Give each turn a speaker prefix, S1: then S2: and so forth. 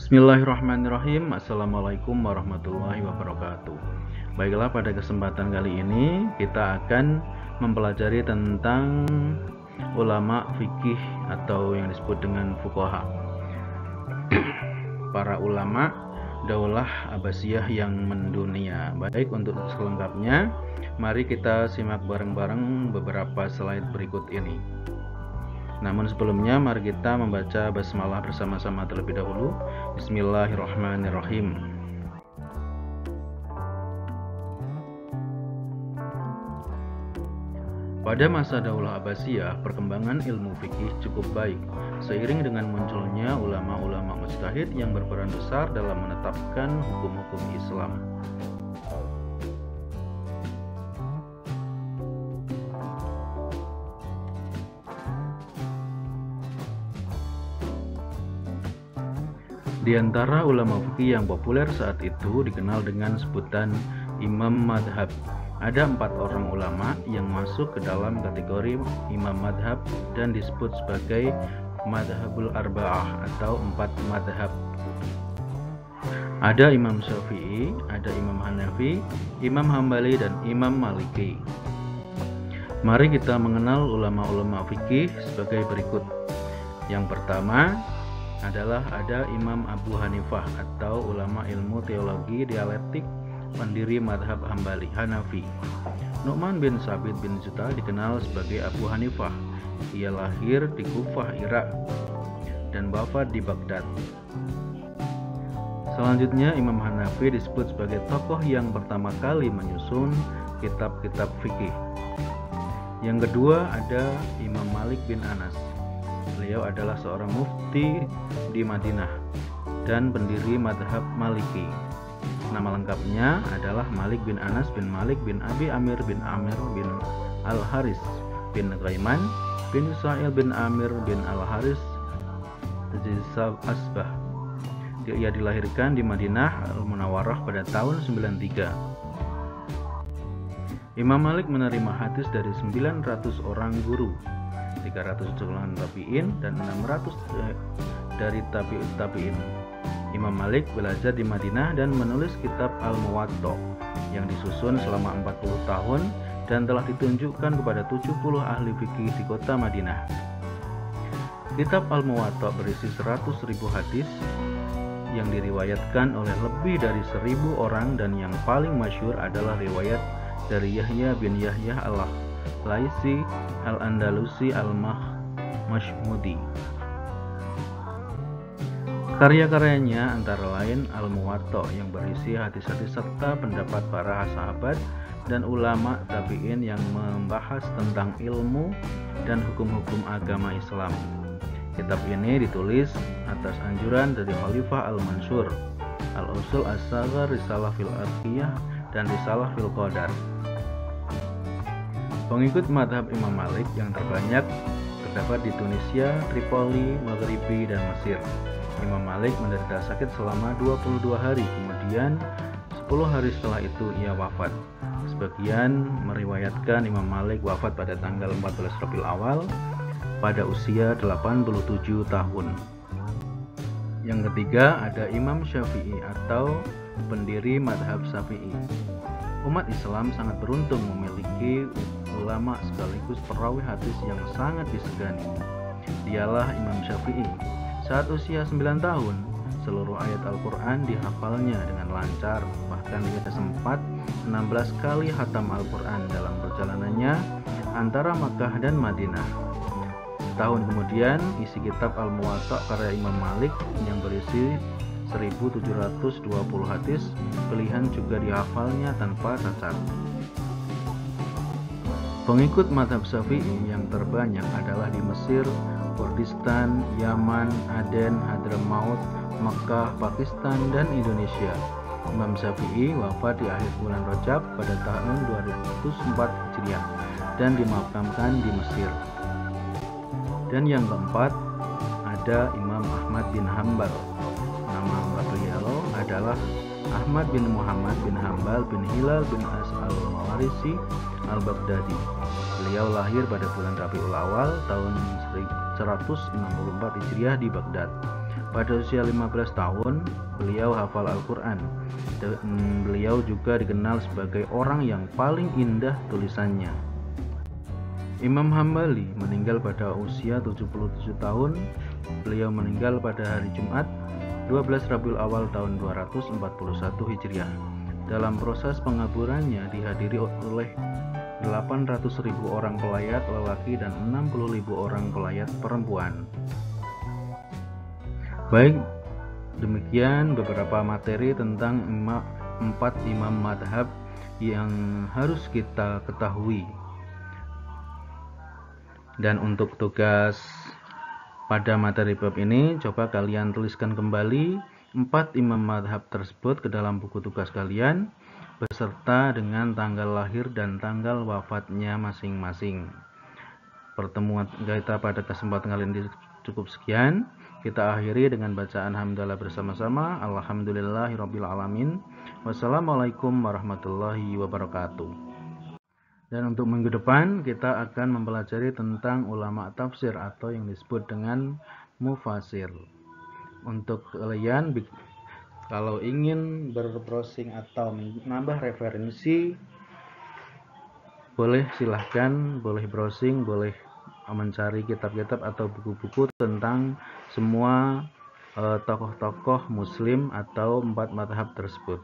S1: Bismillahirrahmanirrahim. Assalamualaikum warahmatullahi wabarakatuh. Baiklah, pada kesempatan kali ini kita akan mempelajari tentang ulama fikih atau yang disebut dengan fuqaha. Para ulama Daulah Abbasiyah yang mendunia. Baik, untuk selengkapnya mari kita simak bareng-bareng beberapa slide berikut ini. Namun sebelumnya mari kita membaca basmalah bersama-sama terlebih dahulu. Bismillahirrahmanirrahim. Pada masa Daulah Abbasiyah, perkembangan ilmu fikih cukup baik seiring dengan munculnya ulama-ulama mujtahid yang berperan besar dalam menetapkan hukum-hukum Islam. Di antara ulama fikih yang populer saat itu dikenal dengan sebutan Imam Madhab. Ada 4 orang ulama yang masuk ke dalam kategori Imam Madhab dan disebut sebagai Madhabul Arba'ah atau 4 madhab. Ada Imam Syafi'i, ada Imam Hanafi, Imam Hambali, dan Imam Maliki. Mari kita mengenal ulama-ulama fikih sebagai berikut. Yang pertama adalah ada Imam Abu Hanifah atau ulama ilmu teologi dialektik, pendiri madhab Hambali Hanafi. Nu'man bin Sabit bin Zuta dikenal sebagai Abu Hanifah. Ia lahir di Kufah, Irak dan wafat di Baghdad. Selanjutnya Imam Hanafi disebut sebagai tokoh yang pertama kali menyusun kitab-kitab fikih. Yang kedua ada Imam Malik bin Anas. Beliau adalah seorang mufti di Madinah dan pendiri madhab Maliki. Nama lengkapnya adalah Malik bin Anas bin Malik bin Abi Amir bin Amir bin Al-Haris bin Ghaiman bin Sa'il bin Amir bin Al-Haris Asbah. Ia dilahirkan di Madinah Al-Munawwarah pada tahun 93. Imam Malik menerima hadis dari 900 orang guru, 300 calon tabi'in dan 600 dari tabi'in. Imam Malik belajar di Madinah dan menulis kitab Al-Muwatta yang disusun selama 40 tahun dan telah ditunjukkan kepada 70 ahli fikih di kota Madinah. Kitab Al-Muwatta berisi 100.000 hadis yang diriwayatkan oleh lebih dari 1.000 orang, dan yang paling masyhur adalah riwayat dari Yahya bin Yahya Al-Laisi Al-Andalusi Al-Mashmudi. Karya-karyanya antara lain Al-Muwatta yang berisi hadis-hadis serta pendapat para sahabat dan ulama tabi'in yang membahas tentang ilmu dan hukum-hukum agama Islam. Kitab ini ditulis atas anjuran dari Khalifah Al-Mansur, Al-Usul As-Saghar, Risalah fil Aqiyah, dan Risalah fil Qadar. Pengikut madhab Imam Malik yang terbanyak terdapat di Tunisia, Tripoli, Maghribi, dan Mesir. Imam Malik menderita sakit selama 22 hari, kemudian 10 hari setelah itu ia wafat. Sebagian meriwayatkan Imam Malik wafat pada tanggal 14 Rabiul Awal pada usia 87 tahun. Yang ketiga ada Imam Syafi'i atau pendiri madhab Syafi'i. Umat Islam sangat beruntung memiliki ulama sekaligus perawi hadis yang sangat disegani. Dialah Imam Syafi'i. Saat usia 9 tahun, seluruh ayat Al-Quran dihafalnya dengan lancar. Bahkan ia sempat 16 kali khatam Al-Quran dalam perjalanannya antara Makkah dan Madinah. Setahun kemudian, isi kitab Al-Muwatta karya Imam Malik yang berisi 1720 hadis pilihan juga dihafalnya tanpa cacat. Pengikut madhab Syafi'i yang terbanyak adalah di Mesir, Kurdistan, Yaman, Aden, Hadramaut, Makkah, Pakistan, dan Indonesia. Imam Syafi'i wafat di akhir bulan Rajab pada tahun 204 Hijriah dan dimakamkan di Mesir. Dan yang keempat ada Imam Ahmad bin Hambal. Nama beliau adalah Ahmad bin Muhammad bin Hambal bin Hilal bin As al-Mawarisi al-Baghdadi. Beliau lahir pada bulan Rabiul Awal tahun 164 Hijriah di Baghdad. Pada usia 15 tahun, beliau hafal Al-Quran. Dan beliau juga dikenal sebagai orang yang paling indah tulisannya. Imam Hambali meninggal pada usia 77 tahun. Beliau meninggal pada hari Jumat 12 Rabiul Awal tahun 241 Hijriah. Dalam proses pengaburannya dihadiri oleh 800.000 orang pelayat lelaki dan 60.000 orang pelayat perempuan. Baik, demikian beberapa materi tentang 4 imam madhab yang harus kita ketahui. Dan untuk tugas pada materi bab ini, coba kalian tuliskan kembali 4 imam madhab tersebut ke dalam buku tugas kalian, beserta dengan tanggal lahir dan tanggal wafatnya masing-masing. Pertemuan kita pada kesempatan kali ini cukup sekian. Kita akhiri dengan bacaan hamdalah bersama-sama. Alhamdulillahirabbil alamin. Wassalamualaikum warahmatullahi wabarakatuh. Dan untuk minggu depan kita akan mempelajari tentang ulama tafsir atau yang disebut dengan mufasir. Untuk kalian kalau ingin berbrowsing atau menambah referensi, boleh silahkan, boleh browsing, boleh mencari kitab-kitab atau buku-buku tentang semua tokoh-tokoh muslim atau 4 madhab tersebut.